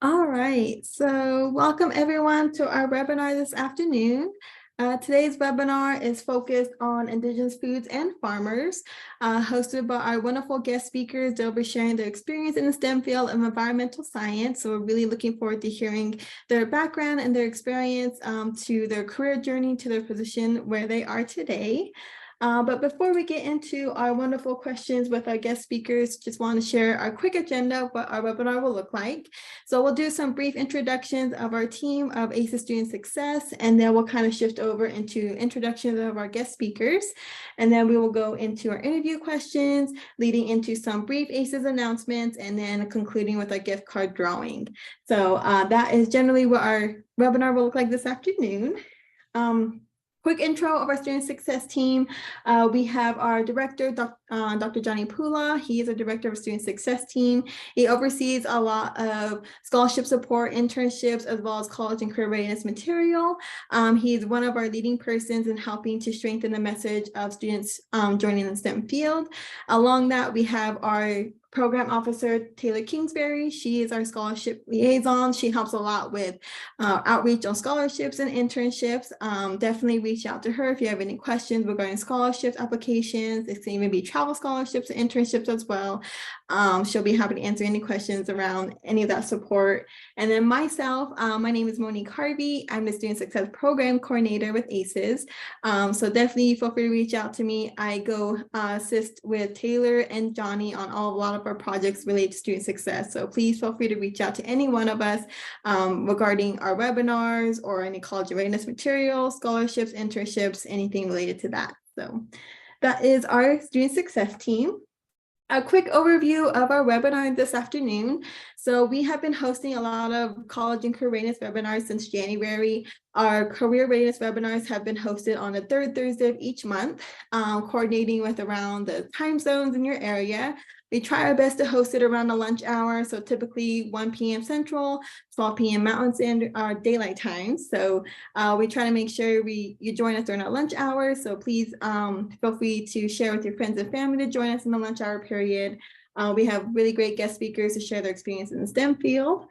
All right, so welcome everyone to our webinar this afternoon. Today's webinar is focused on Indigenous foods and farmers, hosted by our wonderful guest speakers. They'll be sharing their experience in the STEM field of environmental science. So we're really looking forward to hearing their background and their experience to their career journey to their position where they are today. But before we get into our wonderful questions with our guest speakers, just want to share our quick agenda of what our webinar will look like. So we'll do some brief introductions of our team of AISES Student Success, and then we'll kind of shift over into introductions of our guest speakers. And then we will go into our interview questions, leading into some brief AISES announcements, and then concluding with our gift card drawing. So that is generally what our webinar will look like this afternoon. Quick intro of our student success team. We have our director, Dr. Johnny Pula. He is a director of student success team. He oversees a lot of scholarship support, internships, as well as college and career readiness material. He's one of our leading persons in helping to strengthen the message of students joining the STEM field. Along that, we have our program officer, Taylor Kingsbury. She is our scholarship liaison. She helps a lot with outreach on scholarships and internships. Definitely reach out to her if you have any questions regarding scholarships, applications. It can even be travel scholarships and internships as well. She'll be happy to answer any questions around any of that support. And then myself, my name is Monique Harvey. I'm the Student Success Program Coordinator with AISES. So definitely feel free to reach out to me. I go assist with Taylor and Johnny on a lot of our projects related to student success. So please feel free to reach out to any one of us regarding our webinars or any college readiness materials, scholarships, internships, anything related to that. So that is our student success team. A quick overview of our webinar this afternoon. So we have been hosting a lot of college and career readiness webinars since January. Our career readiness webinars have been hosted on the third Thursday of each month, coordinating with around the time zones in your area. We try our best to host it around the lunch hour, so typically 1 p.m. Central, 12 p.m. Mountain Standard Daylight Time. So we try to make sure you join us during our lunch hour. So please feel free to share with your friends and family to join us in the lunch hour period. We have really great guest speakers to share their experience in the STEM field.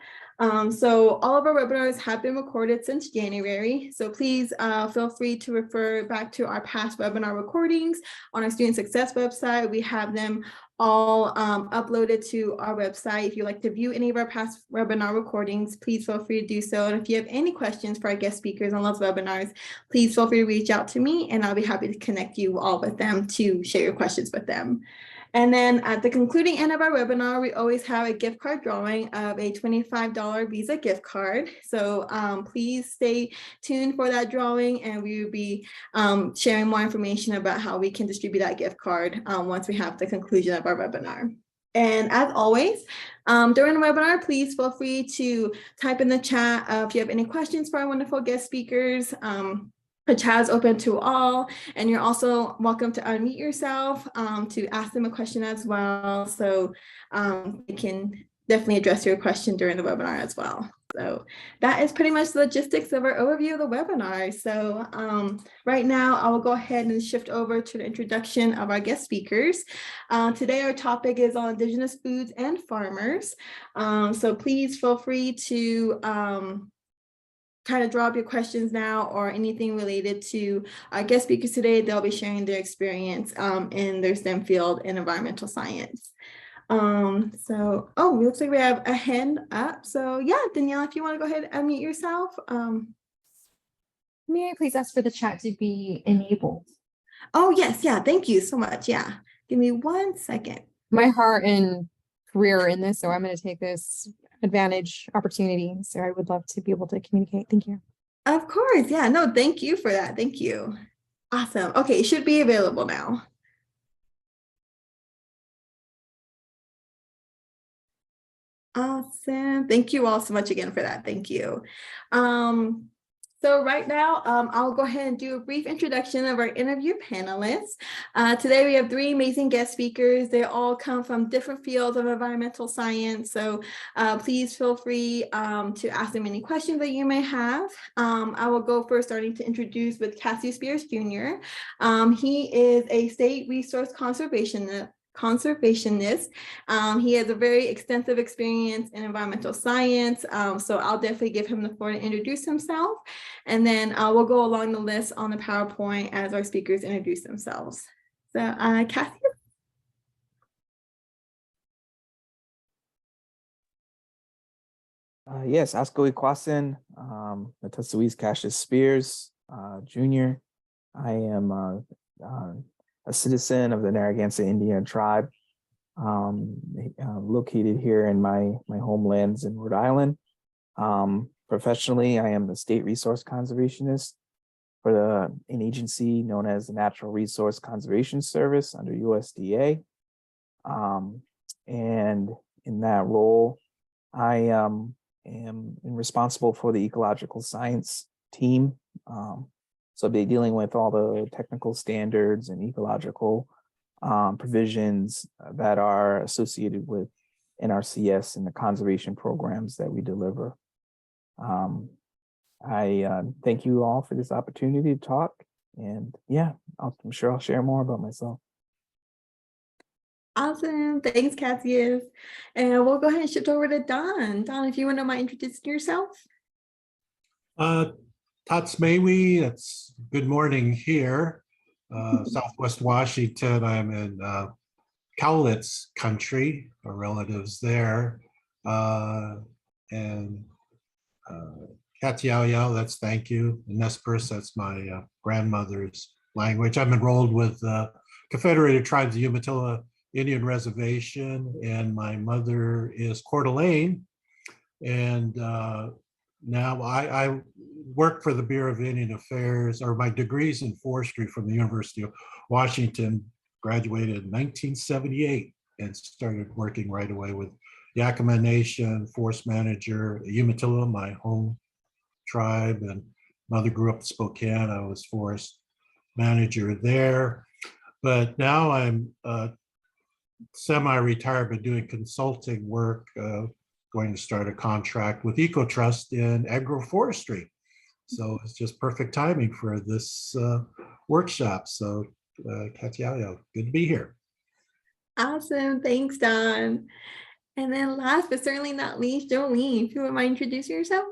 So all of our webinars have been recorded since January. So please feel free to refer back to our past webinar recordings on our Student Success website. We have them all uploaded to our website. If you'd like to view any of our past webinar recordings, please feel free to do so. And if you have any questions for our guest speakers on those webinars, please feel free to reach out to me and I'll be happy to connect you all with them to share your questions with them. And then at the concluding end of our webinar, we always have a gift card drawing of a $25 Visa gift card. So please stay tuned for that drawing and we will be sharing more information about how we can distribute that gift card once we have the conclusion of our webinar. And as always, during the webinar, please feel free to type in the chat if you have any questions for our wonderful guest speakers. The chat is open to all, and you're also welcome to unmute yourself to ask them a question as well. So they can definitely address your question during the webinar as well. So that is pretty much the logistics of our overview of the webinar. So right now I will go ahead and shift over to the introduction of our guest speakers. Today our topic is on Indigenous foods and farmers. So please feel free to kind of draw up your questions now or anything related to our guest speakers today. They'll be sharing their experience in their STEM field in environmental science. So, it looks like we have a hand up. So yeah, Danielle, if you want to go ahead and unmute yourself. May I please ask for the chat to be enabled? Oh, yes. Yeah. Thank you so much. Yeah. Give me 1 second. My heart and career are in this, so I'm going to take this advantage opportunity. So I would love to be able to communicate. Thank you. Of course. Yeah. No, thank you for that. Thank you. Awesome. Okay. It should be available now. Awesome. Thank you all so much again for that. Thank you. So right now, I'll go ahead and do a brief introduction of our interview panelists. Today, we have 3 amazing guest speakers. They all come from different fields of environmental science. So please feel free to ask them any questions that you may have. I will go first, starting to introduce with Cassius Spears Jr. He is a state resource conservation conservationist. He has a very extensive experience in environmental science, so I'll definitely give him the floor to introduce himself, and then we'll go along the list on the PowerPoint as our speakers introduce themselves. So, Kathy? Yes, Asko Ikwasin, Natasuis Cassius Spears, Jr. I am a citizen of the Narragansett Indian tribe, located here in my homelands in Rhode Island. Professionally, I am a state resource conservationist for an agency known as the Natural Resource Conservation Service under USDA. And in that role, I am responsible for the ecological science team. So I'll be dealing with all the technical standards and ecological provisions that are associated with NRCS and the conservation programs that we deliver. I thank you all for this opportunity to talk, and yeah, I'm sure I'll share more about myself. Awesome. Thanks, Cassius. And we'll go ahead and shift over to Don. Don, if you wouldn't mind introducing yourself. Tatsmewi, it's good morning here. Southwest Washington. I'm in Cowlitz country, our relatives there. And Katiao, that's thank you. And Nespers, that's my grandmother's language. I'm enrolled with Confederated Tribes of Umatilla Indian Reservation, and my mother is Coeur d'Alene. And now I work for the Bureau of Indian Affairs, or my degrees in forestry from the University of Washington, graduated in 1978 and started working right away with Yakima Nation, forest manager, Umatilla, my home tribe, and mother grew up in Spokane. I was forest manager there. But now I'm semi-retired, but doing consulting work, going to start a contract with EcoTrust in agroforestry. So it's just perfect timing for this workshop. So Katiao, good to be here. Awesome. Thanks, Don. And then last but certainly not least, Jolene, if you wouldn't mind introducing yourself.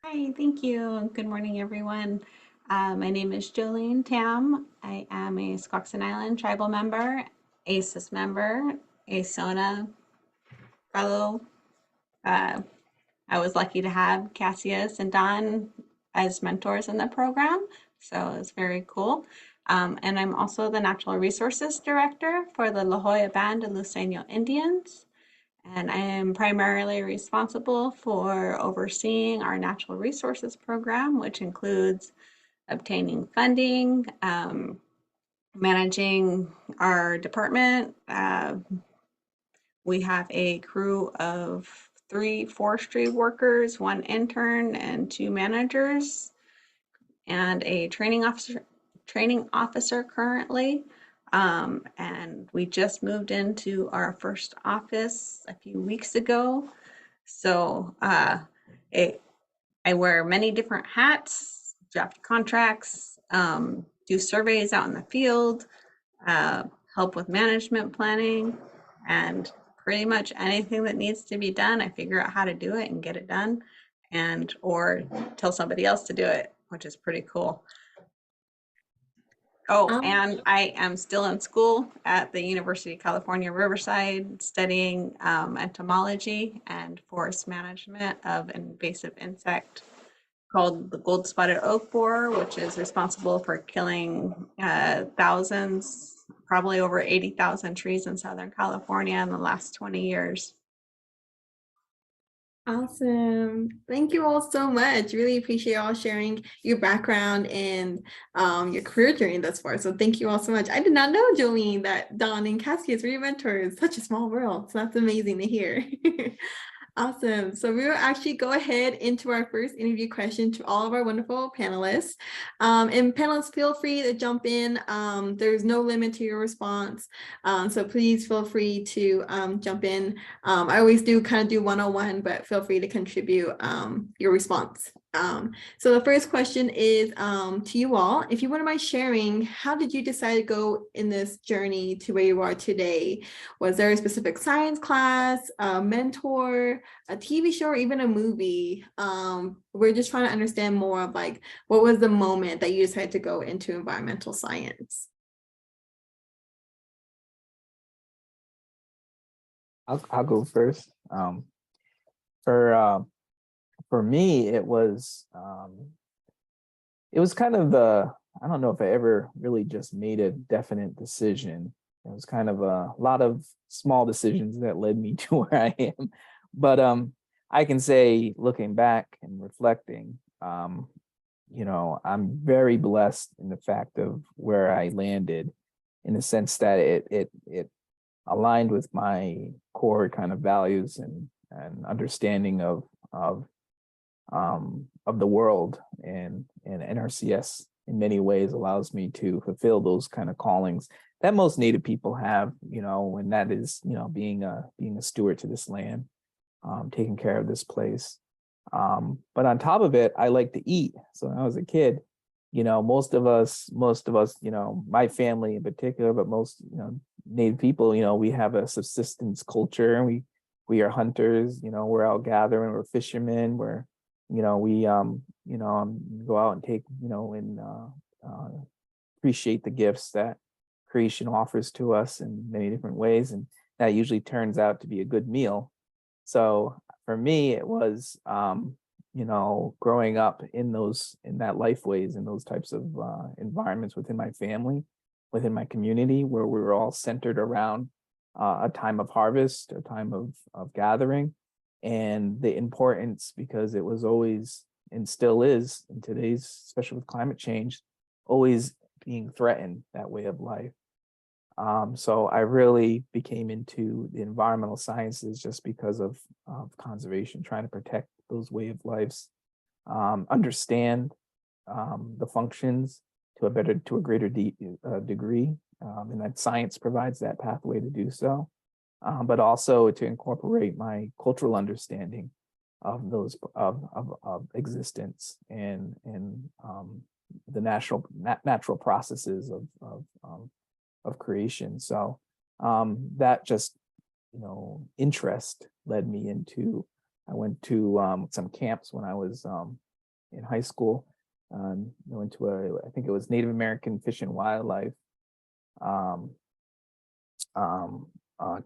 Hi, thank you. Good morning, everyone. My name is Jolene Tam. I am a Squaxin Island tribal member, AISES member, a SONA fellow. I was lucky to have Cassius and Don as mentors in the program, so it's very cool. And I'm also the Natural Resources Director for the La Jolla Band of Luiseño Indians. And I am primarily responsible for overseeing our natural resources program, which includes obtaining funding, managing our department. We have a crew of 3 forestry workers, 1 intern, and 2 managers, and a training officer currently. And we just moved into our first office a few weeks ago. So I wear many different hats, draft contracts, do surveys out in the field, help with management planning, and pretty much anything that needs to be done, I figure out how to do it and get it done, and or tell somebody else to do it, which is pretty cool. Oh, and I am still in school at the University of California, Riverside, studying entomology and forest management of invasive insect called the gold-spotted oak borer, which is responsible for killing thousands, probably over 80,000 trees in Southern California in the last 20 years. Awesome. Thank you all so much. Really appreciate y'all sharing your background and your career journey thus far. So thank you all so much. I did not know, Jolene, that Don and Cassius were your mentors. Such a small world. So that's amazing to hear. Awesome. So we will actually go ahead into our first interview question to all of our wonderful panelists. And panelists, feel free to jump in. There's no limit to your response. So please feel free to jump in. I always do kind of do one-on-one, but feel free to contribute your response So the first question is to you all. If you wouldn't mind sharing, how did you decide to go in this journey to where you are today? Was there a specific science class, a mentor, a TV show, or even a movie? We're just trying to understand more of like, what was the moment that you decided to go into environmental science? I'll go first. For me, it was kind of I don't know if I ever really just made a definite decision. It was kind of a lot of small decisions that led me to where I am. But I can say, looking back and reflecting, I'm very blessed in the fact of where I landed, in the sense that it aligned with my core kind of values and understanding of the world, and NRCS in many ways allows me to fulfill those kind of callings that most Native people have, and that is, being a steward to this land, taking care of this place. But on top of it, I like to eat. So when I was a kid, most of us, my family in particular, but most, Native people, we have a subsistence culture, and we are hunters, we're out gathering, we're fishermen, we go out and take, and appreciate the gifts that creation offers to us in many different ways, and that usually turns out to be a good meal. So for me, it was growing up in that life ways, in those types of environments within my family, within my community, where we were all centered around a time of harvest, a time of gathering, and the importance, because it was always, and still is in today's, especially with climate change, always being threatened, that way of life. So I really became into the environmental sciences just because of conservation, trying to protect those way of lives, understand the functions to a greater degree, and that science provides that pathway to do so. But also to incorporate my cultural understanding of those of existence and the natural processes of creation. So that just interest led me into. I went to some camps when I was in high school. I went to I think it was Native American Fish and Wildlife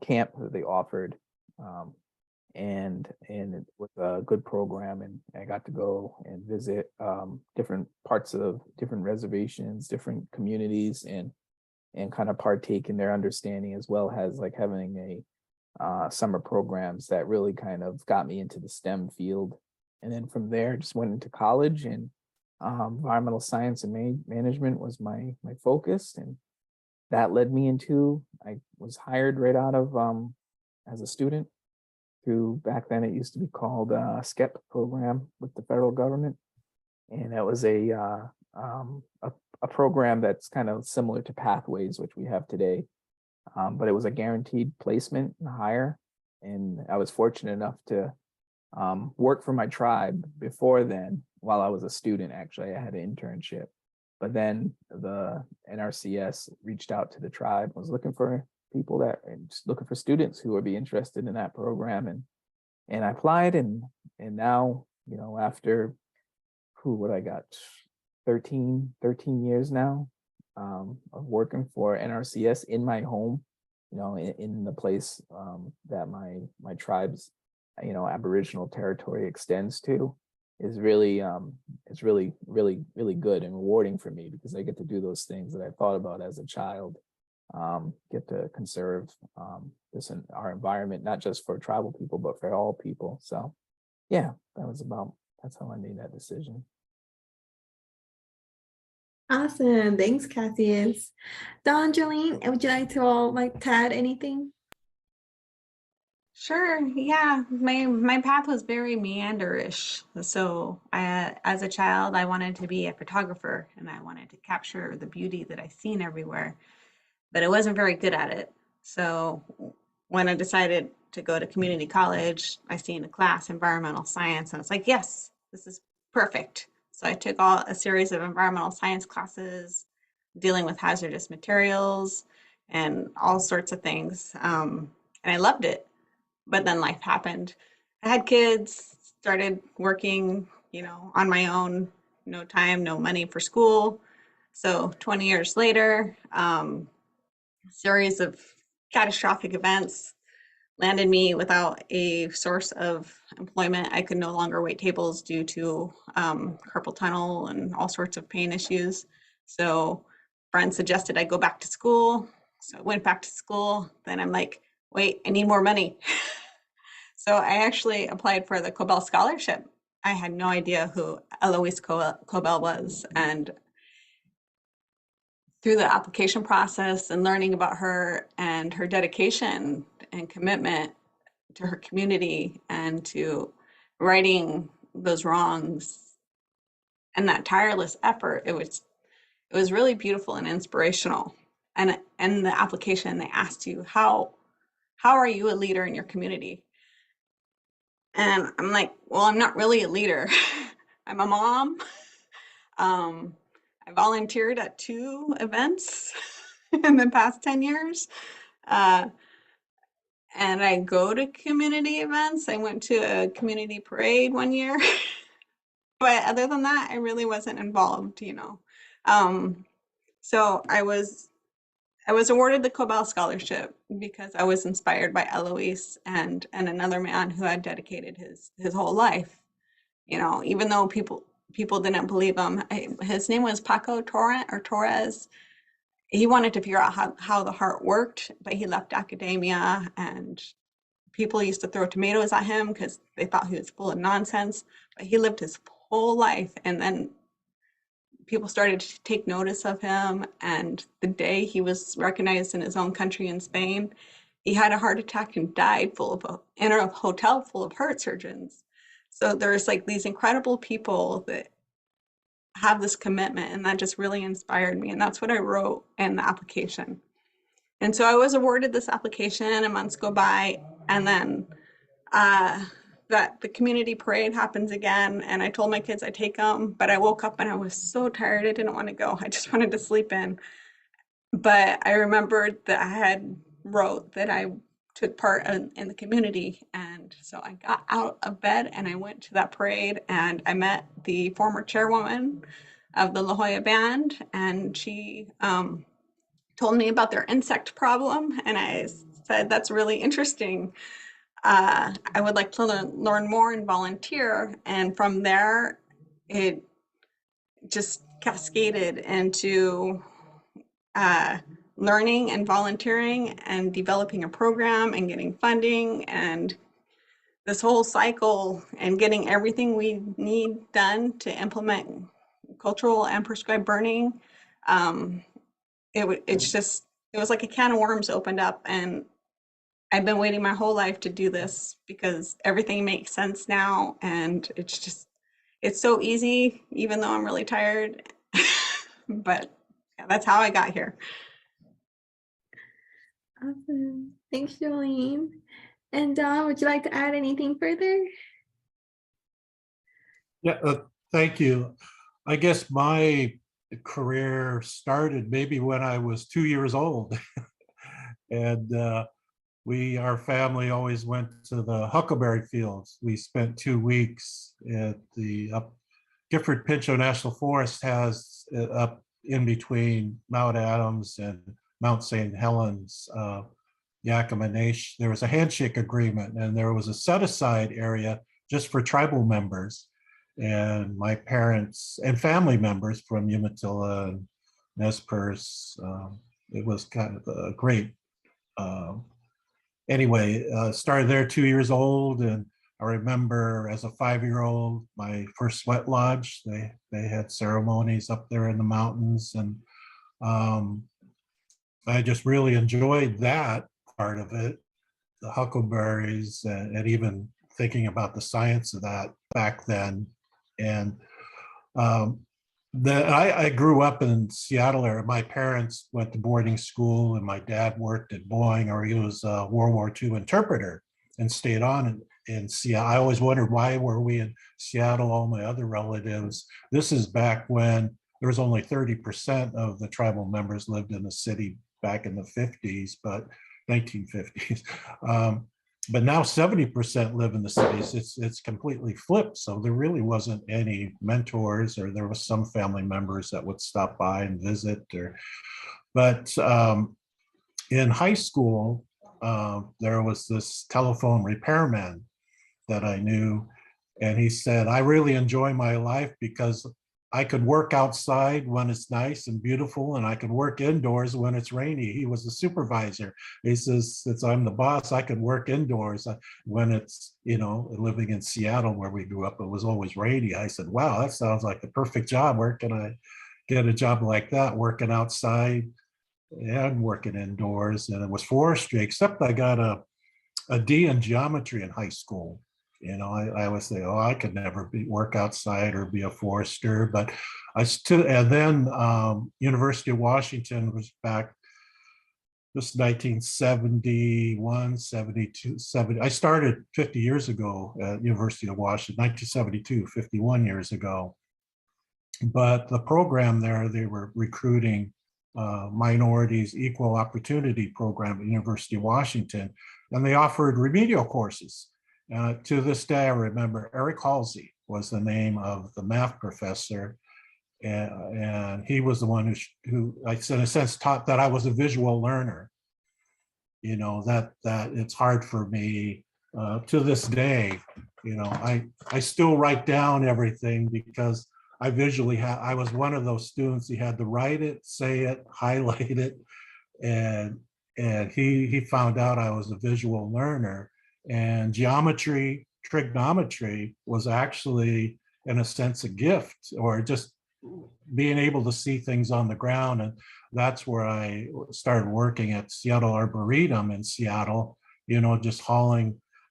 camp that they offered, and it was a good program, and I got to go and visit different parts of different reservations, different communities, and kind of partake in their understanding, as well as like having a summer programs that really kind of got me into the STEM field. And then from there, just went into college, and environmental science and management was my focus, and that led me into, I was hired right out of as a student through, back then it used to be called SCEP program with the federal government. And that was a program that's kind of similar to Pathways, which we have today. But it was a guaranteed placement and hire. And I was fortunate enough to work for my tribe before then. While I was a student, actually, I had an internship. But then the NRCS reached out to the tribe, was looking for people just looking for students who would be interested in that program. And I applied, and now, after what I got, 13 years now of working for NRCS in my home, in the place that my tribe's, Aboriginal territory extends to, is really, it's really good and rewarding for me, because I get to do those things that I thought about as a child, get to conserve our environment, not just for tribal people, but for all people. So yeah, that's how I made that decision. Awesome. Thanks, Cassius. Don, Jolene, would you like to add anything? Sure. Yeah, my path was very meanderish. So as a child, I wanted to be a photographer, and I wanted to capture the beauty that I seen everywhere, but I wasn't very good at it. So when I decided to go to community college, I seen a class, environmental science, and I was like, yes, this is perfect. So I took a series of environmental science classes, dealing with hazardous materials and all sorts of things. And I loved it. But then life happened. I had kids, started working, on my own, no time, no money for school. So 20 years later, a series of catastrophic events landed me without a source of employment. I could no longer wait tables due to carpal tunnel and all sorts of pain issues. So friends suggested I go back to school. So I went back to school. Then I'm like, wait, I need more money. So I actually applied for the Cobell Scholarship. I had no idea who Eloise Cobell was. And through the application process and learning about her and her dedication and commitment to her community and to righting those wrongs and that tireless effort, it was really beautiful and inspirational. And in the application, they asked you, how are you a leader in your community? And I'm like, well, I'm not really a leader. I'm a mom. I volunteered at 2 events in the past 10 years. And I go to community events. I went to a community parade one year. But other than that, I really wasn't involved, So I was awarded the Cobell Scholarship because I was inspired by Eloise and another man who had dedicated his whole life. Even though people didn't believe him. His name was Paco Torres. He wanted to figure out how the heart worked, but he left academia, and people used to throw tomatoes at him because they thought he was full of nonsense. But he lived his whole life, and then people started to take notice of him. And the day he was recognized in his own country in Spain, he had a heart attack and died in a hotel full of heart surgeons. So there's like these incredible people that have this commitment, and that just really inspired me. And that's what I wrote in the application. And so I was awarded this application, and months go by, and then that the community parade happens again. And I told my kids I'd take them, but I woke up and I was so tired. I didn't want to go. I just wanted to sleep in. But I remembered that I had wrote that I took part in the community. And so I got out of bed and I went to that parade, and I met the former chairwoman of the La Jolla Band, and she told me about their insect problem. And I said, that's really interesting. I would like to learn more and volunteer. And from there, it just cascaded into learning and volunteering and developing a program and getting funding and this whole cycle and getting everything we need done to implement cultural and prescribed burning. It was like a can of worms opened up, and I've been waiting my whole life to do this because everything makes sense now, and it's so easy, even though I'm really tired. But yeah, that's how I got here. Awesome. Thanks, Jolene. And Don, would you like to add anything further? Yeah, thank you. I guess my career started maybe when I was 2 years old. And our family always went to the huckleberry fields. We spent 2 weeks at the Gifford Pinchot National Forest has up in between Mount Adams and Mount St. Helens, Yakima Nation. There was a handshake agreement, and there was a set-aside area just for tribal members. And my parents and family members from Umatilla and Nez Perce, it was kind of a great, anyway, started there 2 years old. And I remember as a 5-year-old, my first sweat lodge, they had ceremonies up there in the mountains. And I just really enjoyed that part of it, the huckleberries, and even thinking about the science of that back then. And I grew up in Seattle area. My parents went to boarding school, and my dad worked at Boeing, or he was a World War II interpreter and stayed on in Seattle. I always wondered, why were we in Seattle? All my other relatives. This is back when there was only 30% of the tribal members lived in the city back in the 50s, but 1950s. But now 70% live in the cities. It's completely flipped. So there really wasn't any mentors, or there was some family members that would stop by and visit. But in high school, there was this telephone repairman that I knew, and he said, I really enjoy my life because I could work outside when it's nice and beautiful, and I could work indoors when it's rainy. He was the supervisor. He says, since I'm the boss, I could work indoors when it's, living in Seattle where we grew up, it was always rainy. I said, wow, that sounds like the perfect job. Where can I get a job like that, working outside and working indoors? And it was forestry, except I got a D in geometry in high school. I always say, oh, I could never work outside or be a forester, but and then University of Washington was back, this 1971, 72, 70. I started 50 years ago at University of Washington, 1972, 51 years ago. But the program there, they were recruiting minorities, equal opportunity program at University of Washington, and they offered remedial courses. To this day, I remember Eric Halsey was the name of the math professor, and he was the one who I said, in a sense, taught that I was a visual learner. That it's hard for me to this day. I still write down everything because I visually I was one of those students. He had to write it, say it, highlight it, and he found out I was a visual learner. And geometry, trigonometry was actually, in a sense, a gift, or just being able to see things on the ground. And that's where I started working at Seattle Arboretum in Seattle, just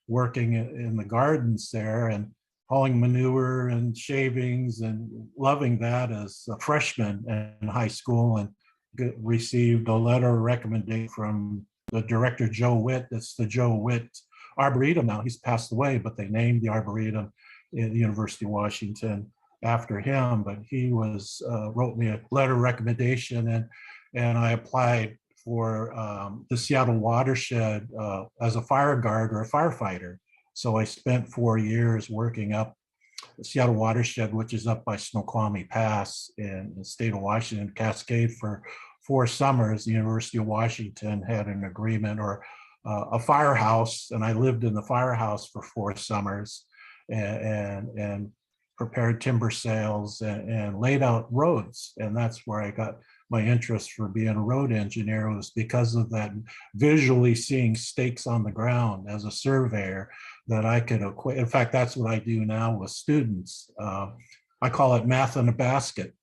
working in the gardens there and hauling manure and shavings, and loving that as a freshman in high school, and received a letter of recommendation from the director, Joe Witt. That's the Joe Witt Arboretum now. He's passed away, but they named the Arboretum at the University of Washington after him. But he wrote me a letter of recommendation, and I applied for the Seattle watershed as a fire guard or a firefighter. So I spent 4 years working up the Seattle watershed, which is up by Snoqualmie Pass in the state of Washington, Cascade, for 4 summers. The University of Washington had an agreement, or a firehouse, and I lived in the firehouse for 4 summers and prepared timber sales and laid out roads. And that's where I got my interest for being a road engineer, was because of that, visually seeing stakes on the ground as a surveyor that I could equate. In fact, that's what I do now with students. I call it math in a basket.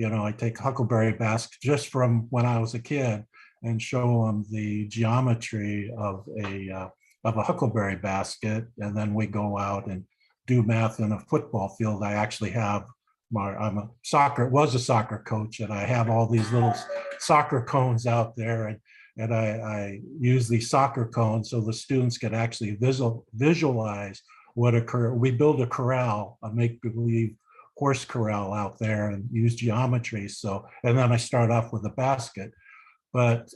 I take huckleberry basket just from when I was a kid and show them the geometry of a huckleberry basket, and then we go out and do math in a football field. I actually have was a soccer coach, and I have all these little soccer cones out there, and I use these soccer cones so the students can actually visualize what occurred. We build a corral, a make-believe horse corral out there, and use geometry. So, and then I start off with a basket. But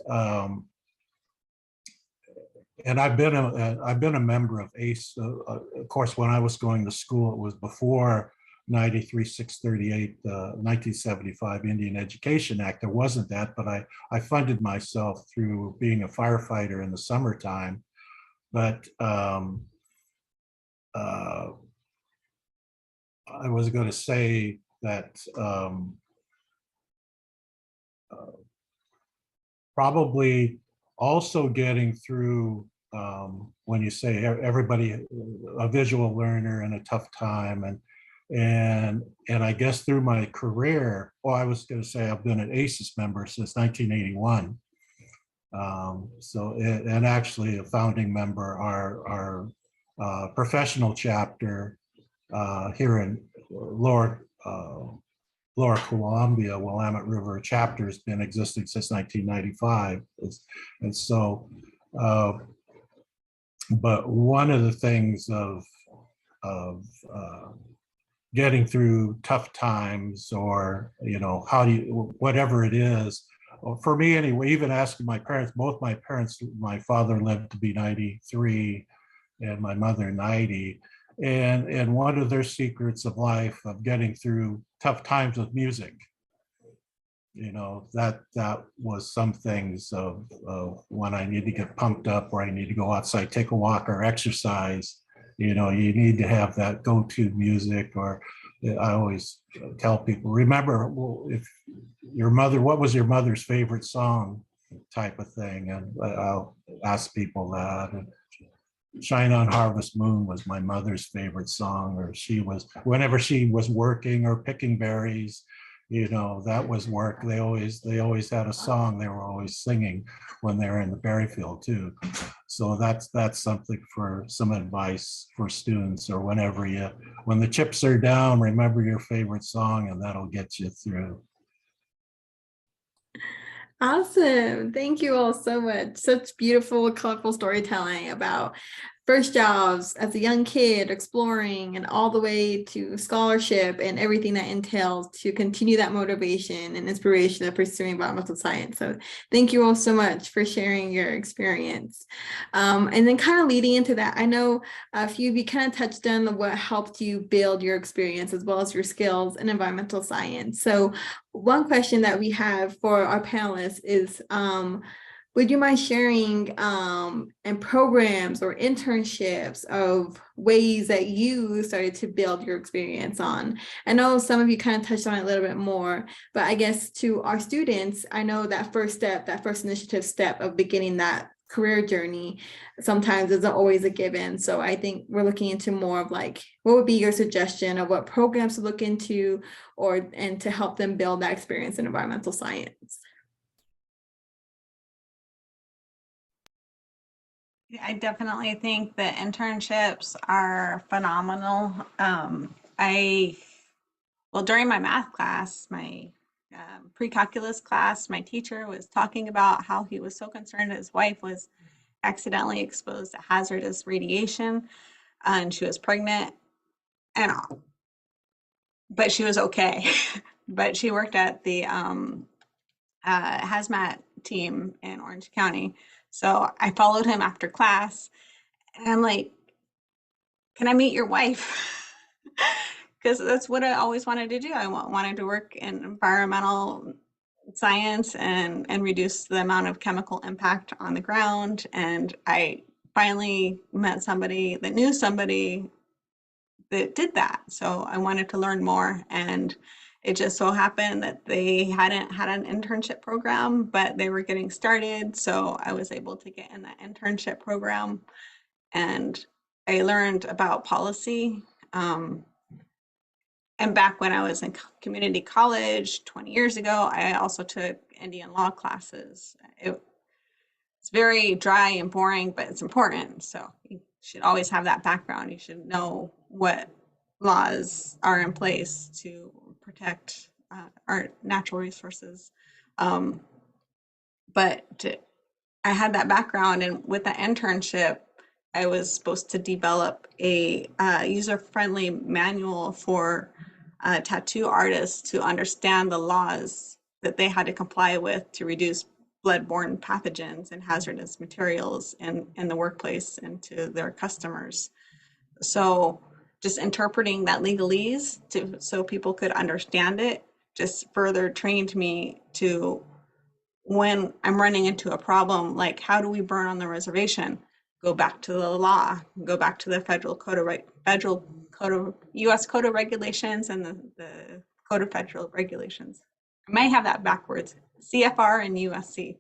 and I've been a member of ACE. Of course, when I was going to school, it was before 93-638, 1975 Indian Education Act. There wasn't that, but I funded myself through being a firefighter in the summertime. But I was going to say that probably also getting through, when you say everybody, a visual learner in a tough time, and I guess through my career, I was going to say I've been an AISES member since 1981. And actually a founding member, our professional chapter here in Lower Columbia, Willamette River chapter has been existing since 1995. And so But one of the things of getting through tough times, or how do you, whatever it is, for me anyway, even asking my parents, both my parents, my father lived to be 93 and my mother 90, and one of their secrets of life of getting through tough times with music, that was some things of when I need to get pumped up, or I need to go outside, take a walk or exercise, you need to have that go-to music. Or I always tell people, remember, well, if your mother, what was your mother's favorite song, type of thing. And I'll ask people that. And Shine on Harvest Moon was my mother's favorite song, or whenever she was working or picking berries, that was work. They always had a song they were always singing when they were in the berry field too. So that's something for some advice for students, or when the chips are down, remember your favorite song, and that'll get you through. Awesome. Thank you all so much. Such beautiful, colorful storytelling about first jobs as a young kid, exploring, and all the way to scholarship and everything that entails to continue that motivation and inspiration of pursuing environmental science. So thank you all so much for sharing your experience. And then kind of leading into that, I know a few of you kind of touched on what helped you build your experience as well as your skills in environmental science. So one question that we have for our panelists is, would you mind sharing and programs or internships of ways that you started to build your experience on? I know some of you kind of touched on it a little bit more, but I guess to our students, I know that first step, that first initiative step of beginning that career journey sometimes isn't always a given. So I think we're looking into more of like, what would be your suggestion of what programs to look into and to help them build that experience in environmental science? I definitely think that internships are phenomenal. During my math class, my pre-calculus class, my teacher was talking about how he was so concerned his wife was accidentally exposed to hazardous radiation, and she was pregnant, but she was okay. But she worked at the hazmat team in Orange County. So I followed him after class, and I'm like, can I meet your wife? Because that's what I always wanted to do. I wanted to work in environmental science and reduce the amount of chemical impact on the ground. And I finally met somebody that knew somebody that did that. So I wanted to learn more. And it just so happened that they hadn't had an internship program, but they were getting started. So I was able to get in that internship program, and I learned about policy. And back when I was in community college 20 years ago, I also took Indian law classes. It's very dry and boring, but it's important. So you should always have that background. You should know what laws are in place to protect our natural resources. But I had that background, and with the internship, I was supposed to develop a user-friendly manual for tattoo artists to understand the laws that they had to comply with to reduce blood-borne pathogens and hazardous materials in the workplace and to their customers. So just interpreting that legalese so people could understand it just further trained me to, when I'm running into a problem, like how do we burn on the reservation? Go back to the law, go back to the U.S. Code of Regulations and the Code of Federal Regulations. I might have that backwards, CFR and USC.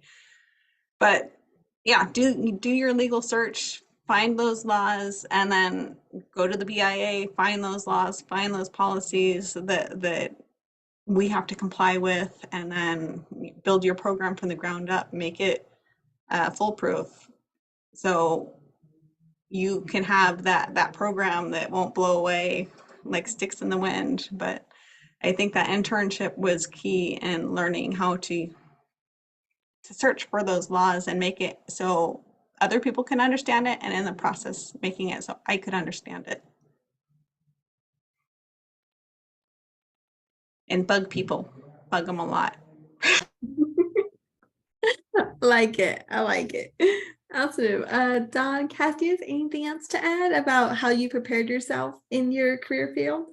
But yeah, do your legal search, find those laws, and then go to the BIA, find those laws, find those policies that we have to comply with, and then build your program from the ground up, make it foolproof. So you can have that program that won't blow away like sticks in the wind. But I think that internship was key in learning how to search for those laws and make it so other people can understand it, and in the process making it so I could understand it. And bug people, bug them a lot. Like it. I like it. Awesome. Don, Cassius, anything else to add about how you prepared yourself in your career field?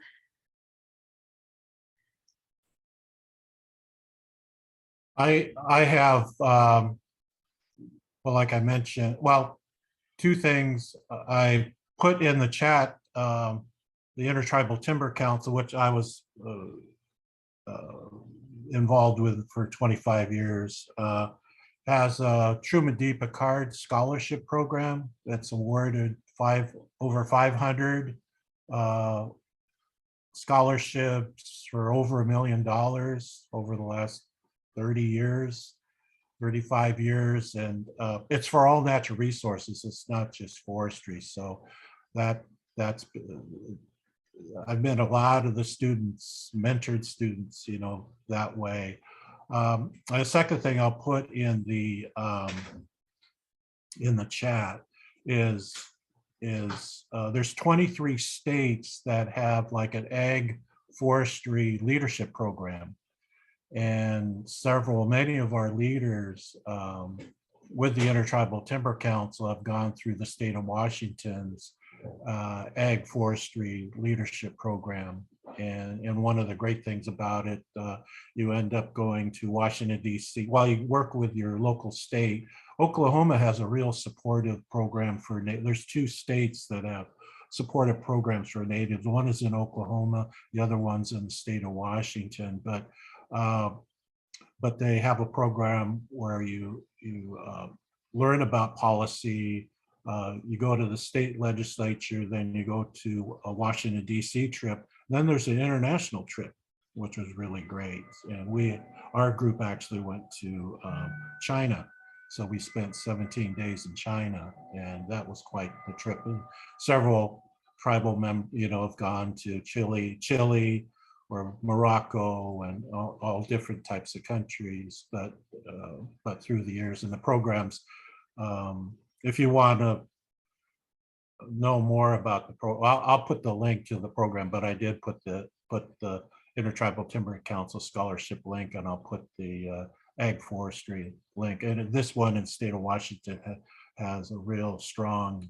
I have, well, like I mentioned, well, two things I put in the chat, the Intertribal Timber Council, which I was involved with for 25 years, has a Truman D. Picard scholarship program that's awarded over 500 scholarships for over $1 million over the last 30 years, 35 years. And it's for all natural resources. It's not just forestry. So that's, I've met a lot of the students, mentored students, you know, that way. The second thing I'll put in the chat is there's 23 states that have like an ag forestry leadership program, and many of our leaders with the Intertribal Timber Council have gone through the state of Washington's ag forestry leadership program. And one of the great things about it, you end up going to Washington, D.C. while you work with your local state. Oklahoma has a real supportive program for there's 2 states that have supportive programs for natives. One is in Oklahoma, the other one's in the state of Washington. But they have a program where you learn about policy. You go to the state legislature, then you go to a Washington, D.C. trip. Then there's an international trip, which was really great. And our group actually went to China. So we spent 17 days in China, and that was quite the trip. And several tribal members, have gone to Chile or Morocco and all different types of countries, but through the years and the programs, if you want to know more about the I'll put the link to the program, but I did put the Intertribal Timber Council scholarship link, and I'll put the ag forestry link. And this one in the state of Washington has a real strong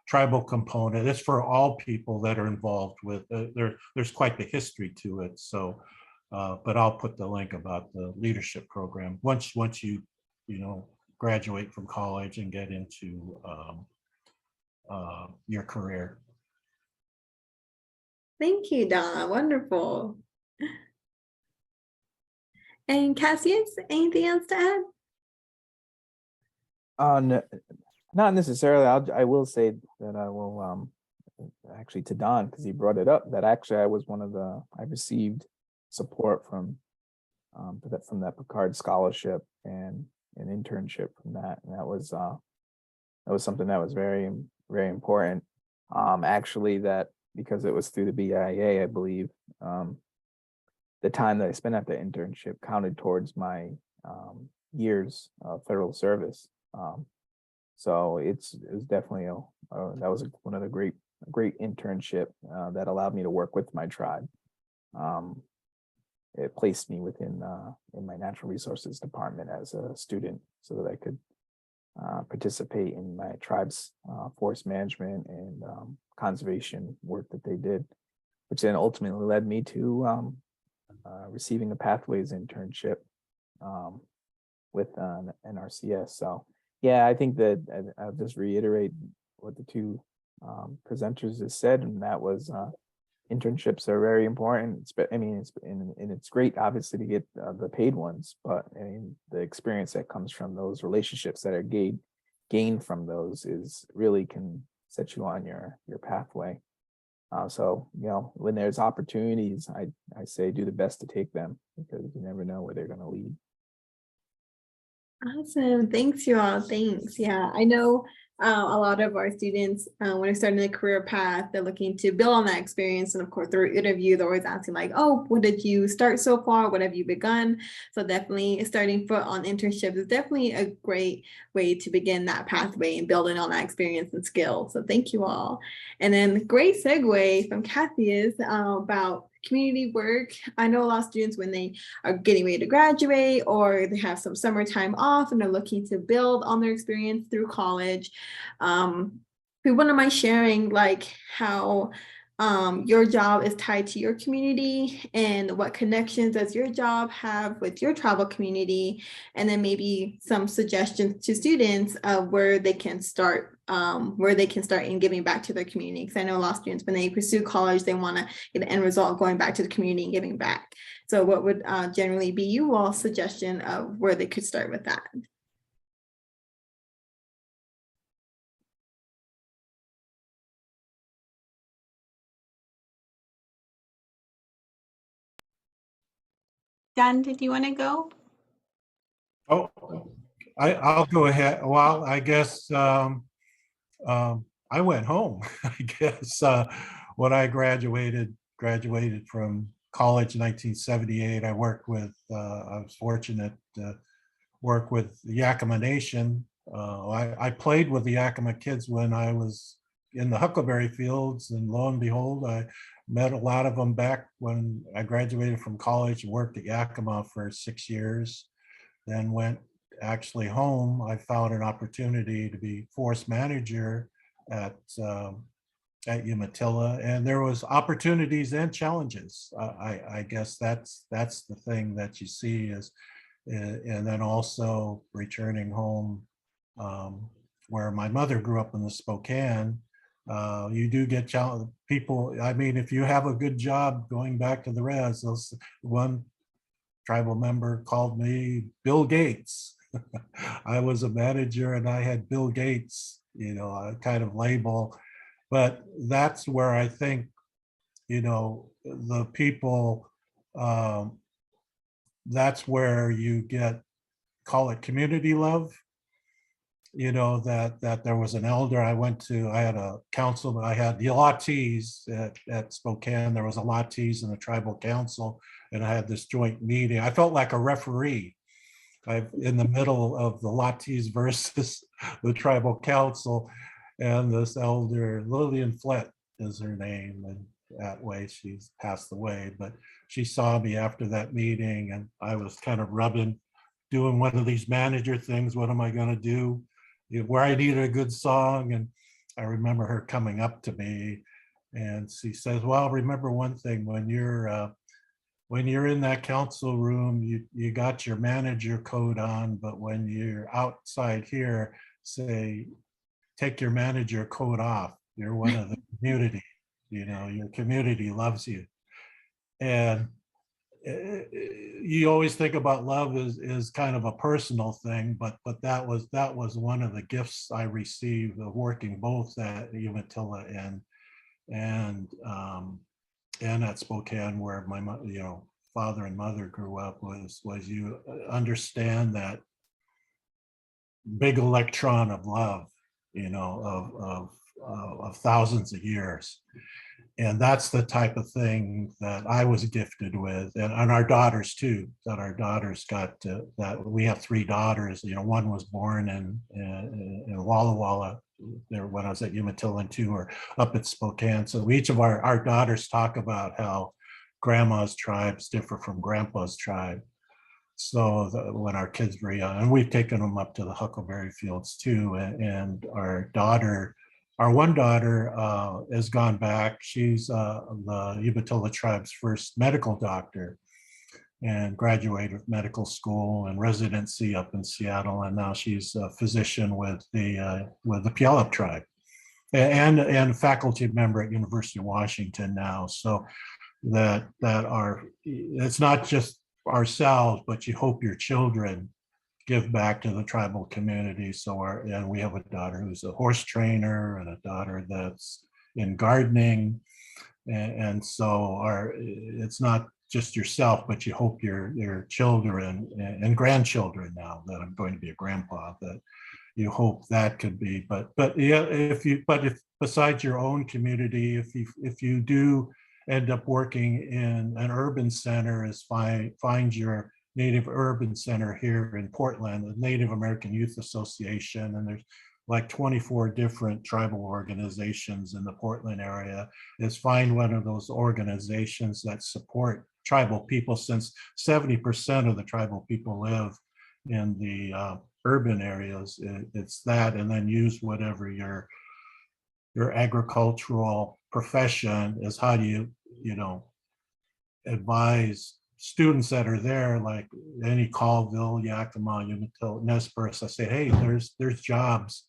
tribal component. It's for all people that are involved with there's quite the history to it. So, but I'll put the link about the leadership program once you graduate from college and get into your career. Thank you, Don. Wonderful. And Cassius, anything else to add? No, not necessarily. I will say that I will actually to Don, because he brought it up, that actually I received support from that Picard scholarship and an internship from that, and that was something that was very, very important. Actually, that because it was through the BIA, I believe, the time that I spent at the internship counted towards my years of federal service. So it was definitely that was one of the great internship that allowed me to work with my tribe. It placed me within in my natural resources department as a student, so that I could participate in my tribe's forest management and conservation work that they did, which then ultimately led me to receiving a pathways internship with NRCS. So yeah, I think that I'll just reiterate what the 2 presenters just said, and that was internships are very important. It's great, obviously, to get the paid ones, but the experience that comes from those relationships that are gained from those really can set you on your pathway. So when there's opportunities, I say do the best to take them, because you never know where they're going to lead. Awesome. Thanks, you all. Thanks. Yeah, I know a lot of our students, when they're starting a career path, they're looking to build on that experience. And of course, through interview, they're always asking like, oh, what did you start so far? What have you begun? So definitely starting foot on internships is definitely a great way to begin that pathway and building on that experience and skill. So thank you all. And then great segue from Kathy is about community work. I know a lot of students when they are getting ready to graduate or they have some summertime off and they're looking to build on their experience through college. If you wouldn't mind sharing like how your job is tied to your community and what connections does your job have with your tribal community, and then maybe some suggestions to students of where they can start in giving back to their community. Because I know a lot of students, when they pursue college, they want to get an end result going back to the community and giving back. So what would generally be you all's suggestion of where they could start with that? Dan, did you want to go? Oh, I'll go ahead. Well, I guess I went home. I guess when I graduated from college in 1978, I worked with. I was fortunate to work with the Yakima Nation. I played with the Yakima kids when I was in the Huckleberry Fields, and lo and behold, I met a lot of them back when I graduated from college and worked at Yakima for 6 years. Then went actually home. I found an opportunity to be forest manager at Umatilla, and there was opportunities and challenges. I guess that's the thing that you see is, and then also returning home where my mother grew up in the Spokane. You do get people. I mean, if you have a good job going back to the res, one tribal member called me Bill Gates. I was a manager and I had Bill Gates, a kind of label. But that's where I think, the people, that's where you call it community love. That there was an elder. I had a council, I had the Latis at Spokane. There was a Latis in the tribal council, and I had this joint meeting. I felt like a referee. In the middle of the Latis versus the tribal council, and this elder, Lillian Flett is her name, and that way she's passed away, but she saw me after that meeting, and I was kind of doing one of these manager things. What am I going to do? Where I needed a good song. And I remember her coming up to me and she says, well, remember one thing, when you're in that council room, you got your manager coat on, but when you're outside here, take your manager coat off. You're one of the community, your community loves you. And you always think about love is kind of a personal thing, but that was one of the gifts I received of working both at Umatilla and at Spokane, where my father and mother grew up, was you understand that big electron of love, of thousands of years. And that's the type of thing that I was gifted with, and our daughters too. That our daughters got that. We have 3 daughters. One was born in Walla Walla there when I was at Umatilla, and 2 are up at Spokane. So each of our daughters talk about how grandma's tribes differ from grandpa's tribe. So when our kids were young, and we've taken them up to the Huckleberry Fields too, and our one daughter has gone back. She's the Umatilla tribe's first medical doctor, and graduated medical school and residency up in Seattle, and now she's a physician with the Puyallup tribe, and a faculty member at University of Washington now. So it's not just ourselves, but you hope your children give back to the tribal community. And we have a daughter who's a horse trainer, and a daughter that's in gardening. And so it's not just yourself, but you hope your children and grandchildren, now that I'm going to be a grandpa, that you hope that could be. But yeah, if besides your own community, if you do end up working in an urban center, is find your Native Urban Center here in Portland, the Native American Youth Association, and there's like 24 different tribal organizations in the Portland area. Is find one of those organizations that support tribal people, since 70% of the tribal people live in the urban areas. It's that, and then use whatever your agricultural profession is. How do you know, advise students that are there, like any Colville, Yakima, Umatilla, Nez Perce, I say, hey, there's jobs,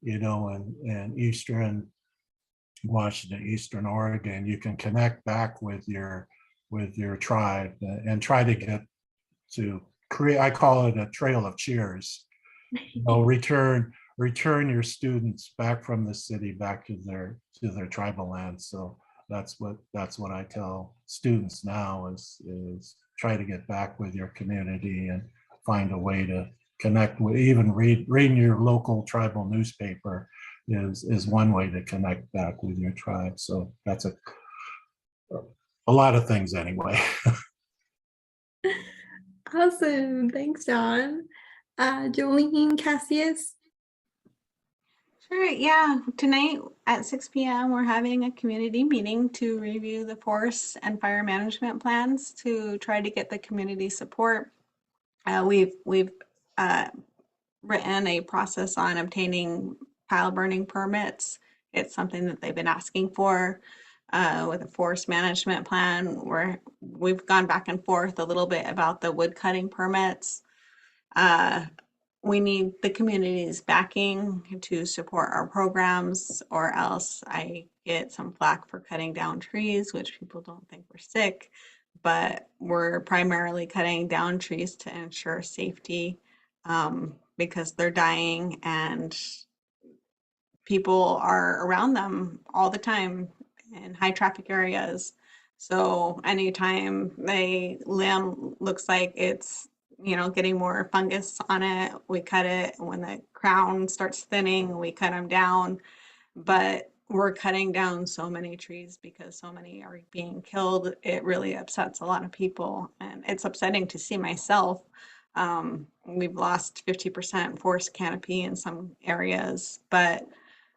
you know, and Eastern Washington, Eastern Oregon. You can connect back with your tribe and try to get to create, I call it a trail of cheers. You know, return your students back from the city back to their tribal land. So that's what I tell students now is try to get back with your community and find a way to connect with, even reading your local tribal newspaper is one way to connect back with your tribe. So that's a lot of things anyway. Awesome. Thanks, John. Jolene, Cassius. Sure, yeah. Tonight at 6 p.m. we're having a community meeting to review the forest and fire management plans to try to get the community support. We've written a process on obtaining pile burning permits. It's something that they've been asking for with a forest management plan, where we've gone back and forth a little bit about the wood cutting permits. We need the community's backing to support our programs, or else I get some flack for cutting down trees, which people don't think we're sick, but we're primarily cutting down trees to ensure safety, because they're dying and people are around them all the time in high traffic areas. So anytime the limb looks like it's, you know, getting more fungus on it, we cut it. When the crown starts thinning, we cut them down. But we're cutting down so many trees because so many are being killed. It really upsets a lot of people, and it's upsetting to see myself. We've lost 50% forest canopy in some areas, but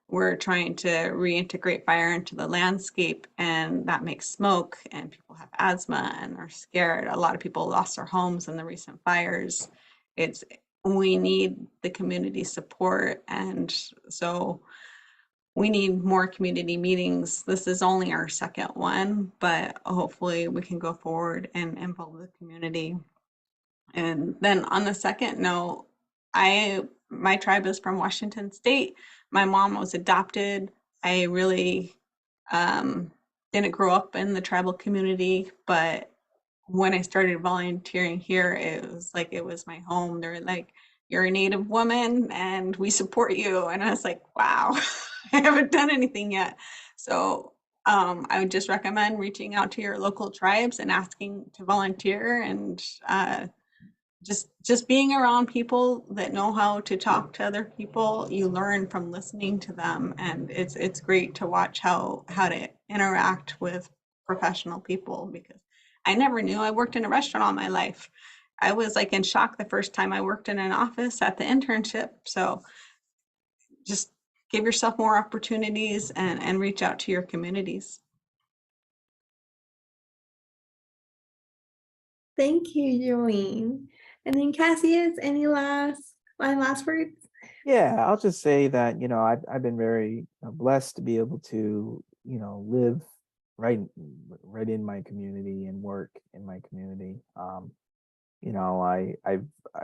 we're trying to reintegrate fire into the landscape, and that makes smoke, and people have asthma and they're scared. A lot of people lost their homes in the recent fires. We need the community support, and so we need more community meetings. This is only our second one, but hopefully we can go forward and involve the community. And then on the second note, my tribe is from Washington State. My mom was adopted. I really didn't grow up in the tribal community, but when I started volunteering here, it was like it was my home. They're like, "You're a Native woman and we support you." And I was like, wow, I haven't done anything yet. So I would just recommend reaching out to your local tribes and asking to volunteer, and just being around people that know how to talk to other people. You learn from listening to them, and it's great to watch how to interact with professional people, because I never knew. I worked in a restaurant all my life. I was like in shock the first time I worked in an office at the internship. So just give yourself more opportunities and reach out to your communities. Thank you, Jolene. And then Cassius, any last words? Yeah, I'll just say that, you know, I've been very blessed to be able to, you know, live right in my community and work in my community. You know,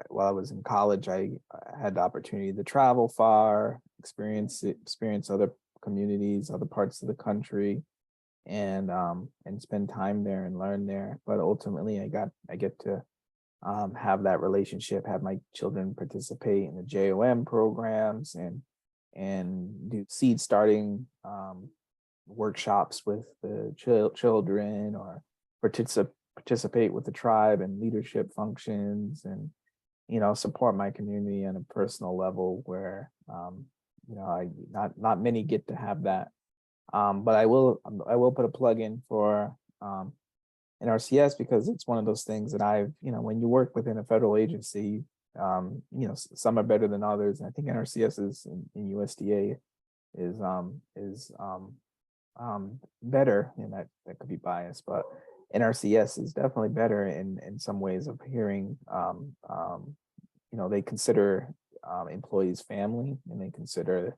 while I was in college, I had the opportunity to travel far, experience other communities, other parts of the country, and spend time there and learn there. But ultimately, I get to have that relationship, have my children participate in the JOM programs and do seed starting workshops with the children, or participate with the tribe and leadership functions, support my community on a personal level where, not many get to have that. But I will put a plug in for NRCS, because it's one of those things that when you work within a federal agency, some are better than others. And I think NRCS is in USDA is better, and that could be biased, but NRCS is definitely better in some ways of hearing. They consider employees family, and they consider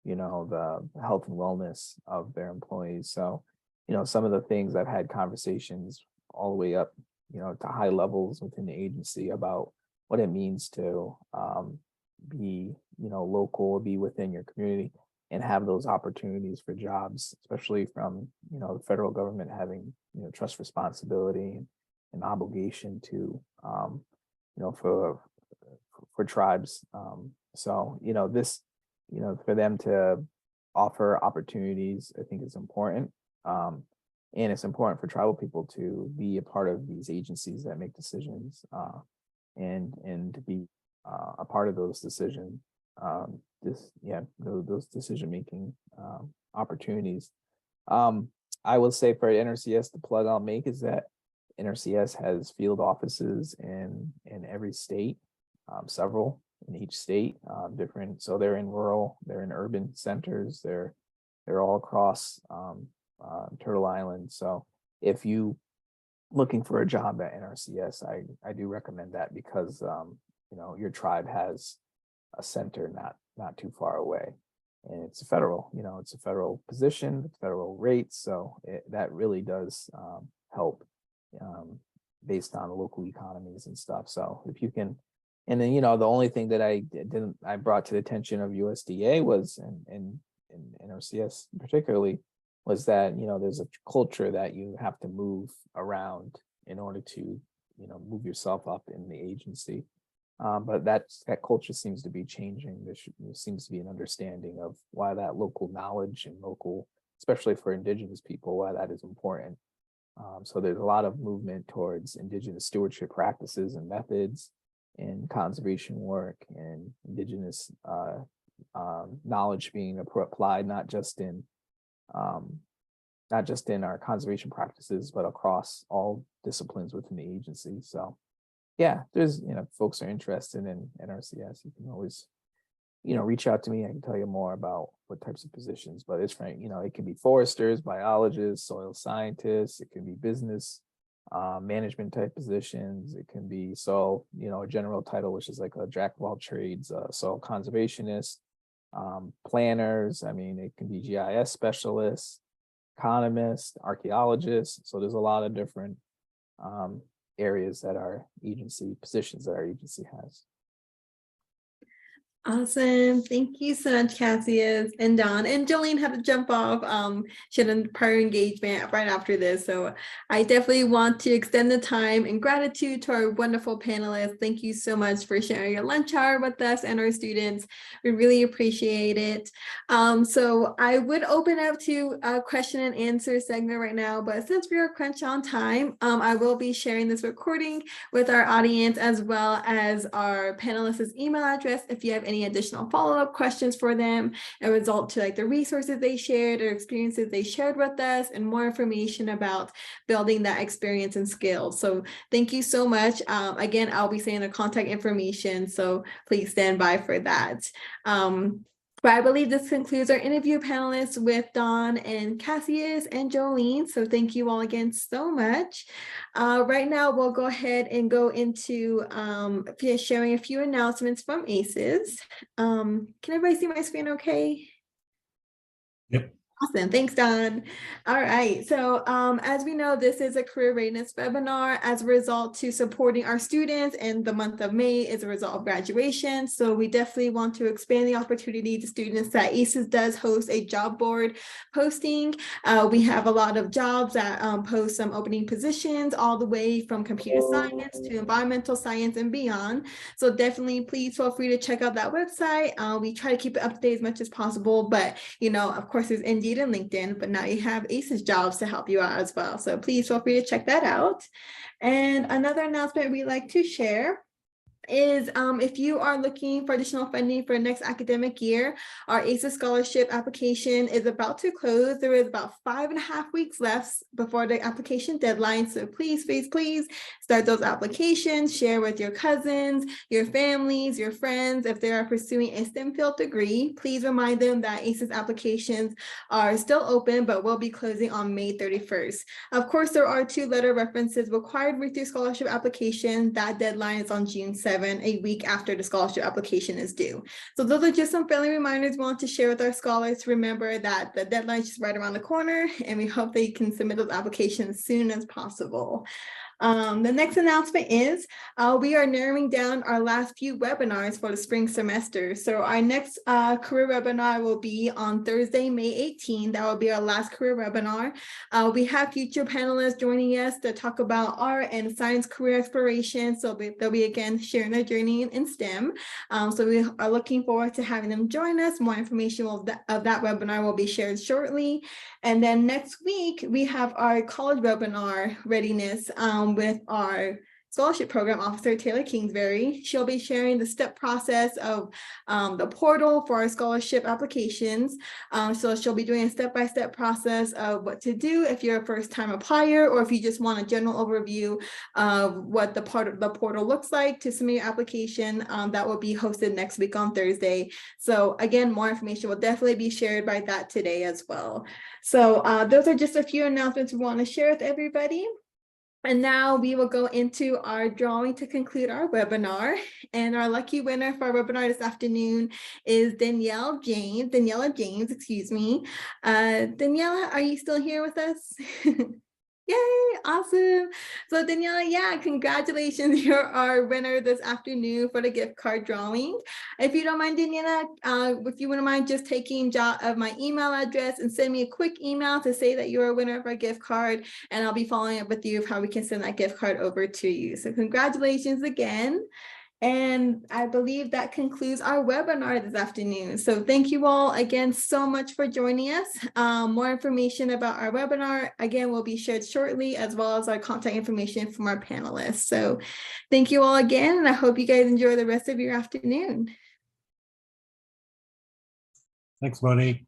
the health and wellness of their employees. So some of the things I've had conversations all the way up to high levels within the agency about what it means to be local, be within your community, and have those opportunities for jobs, especially from the federal government having trust responsibility and obligation to for tribes. So this for them to offer opportunities, I think is important. And it's important for tribal people to be a part of these agencies that make decisions, and to be a part of those decisions. Those decision-making opportunities. I will say for NRCS, the plug I'll make is that NRCS has field offices in every state, several in each state, different. So they're in rural, they're in urban centers, they're all across Turtle Island. So if you looking for a job at NRCS, I do recommend that, because your tribe has a center not too far away, and it's a federal position with federal rates, so that really does help based on local economies and stuff. So if you can, and then the only thing that I brought to the attention of USDA was, and NRCS particularly, was that there's a culture that you have to move around in order to move yourself up in the agency. But that culture seems to be changing. There seems to be an understanding of why that local knowledge and local, especially for Indigenous people, why that is important. So there's a lot of movement towards Indigenous stewardship practices and methods, and conservation work, and Indigenous knowledge being applied not just in our conservation practices, but across all disciplines within the agency. So yeah, there's, folks are interested in NRCS, you can always, reach out to me. I can tell you more about what types of positions, but it's right, it can be foresters, biologists, soil scientists, it can be business, management type positions. It can be, a general title, which is like a jack of all trades, soil conservationist, planners. I mean, it can be GIS specialists, economists, archaeologists. So there's a lot of different areas that our agency, positions that our agency has. Awesome. Thank you so much, Cassius and Don. And Jolene had to jump off. She had a prior engagement right after this. So I definitely want to extend the time and gratitude to our wonderful panelists. Thank you so much for sharing your lunch hour with us and our students. We really appreciate it. So I would open up to a question and answer segment right now, but since we are crunched on time, I will be sharing this recording with our audience as well as our panelists' email address if you have any additional follow-up questions for them, a result to like the resources they shared or experiences they shared with us, and more information about building that experience and skills. So thank you so much. Again, I'll be saying the contact information, so please stand by for that. But I believe this concludes our interview panelists with Don and Cassius and Jolene. So thank you all again so much. Right now, we'll go ahead and go into sharing a few announcements from AISES. Can everybody see my screen okay? Yep. Awesome. Thanks, Don. All right. So as we know, this is a career readiness webinar as a result to supporting our students, and the month of May is a result of graduation. So we definitely want to expand the opportunity to students that AISES does host a job board posting. We have a lot of jobs that post some opening positions all the way from computer science to environmental science and beyond. So definitely please feel free to check out that website. We try to keep it up to date as much as possible, but of course there's Indeed and LinkedIn, but now you have AISES jobs to help you out as well. So please feel free to check that out. And another announcement we like to share is if you are looking for additional funding for next academic year, our AISES scholarship application is about to close. There is about 5.5 weeks left before the application deadline. So please, please, please start those applications, share with your cousins, your families, your friends. If they are pursuing a STEM field degree, please remind them that AISES applications are still open, but will be closing on May 31st. Of course, there are 2 letter references required with your scholarship application. That deadline is on June 7th. A week after the scholarship application is due. So those are just some friendly reminders we want to share with our scholars to remember that the deadline is just right around the corner, and we hope they can submit those applications as soon as possible. The next announcement is we are narrowing down our last few webinars for the spring semester. So our next career webinar will be on Thursday, May 18th. That will be our last career webinar. We have future panelists joining us to talk about art and science career exploration. So they'll be again sharing their journey in STEM. So we are looking forward to having them join us. More information of that webinar will be shared shortly. And then next week, we have our college webinar, Readiness, with our scholarship program officer, Taylor Kingsbury. She'll be sharing the step process of the portal for our scholarship applications. So she'll be doing a step-by-step process of what to do if you're a first-time applier, or if you just want a general overview of what the portal looks like to submit your application. That will be hosted next week on Thursday. So again, more information will definitely be shared by that today as well. So those are just a few announcements we want to share with everybody. And now we will go into our drawing to conclude our webinar. And our lucky winner for our webinar this afternoon is Daniela James, excuse me. Daniela, are you still here with us? Yay, awesome. So Daniela, yeah, congratulations. You're our winner this afternoon for the gift card drawing. If you don't mind, Daniela, if you wouldn't mind just taking jot of my email address and send me a quick email to say that you're a winner of our gift card, and I'll be following up with you of how we can send that gift card over to you. So congratulations again. And I believe that concludes our webinar this afternoon. So thank you all again so much for joining us. More information about our webinar, again, will be shared shortly, as well as our contact information from our panelists. So thank you all again, and I hope you guys enjoy the rest of your afternoon. Thanks, Monique.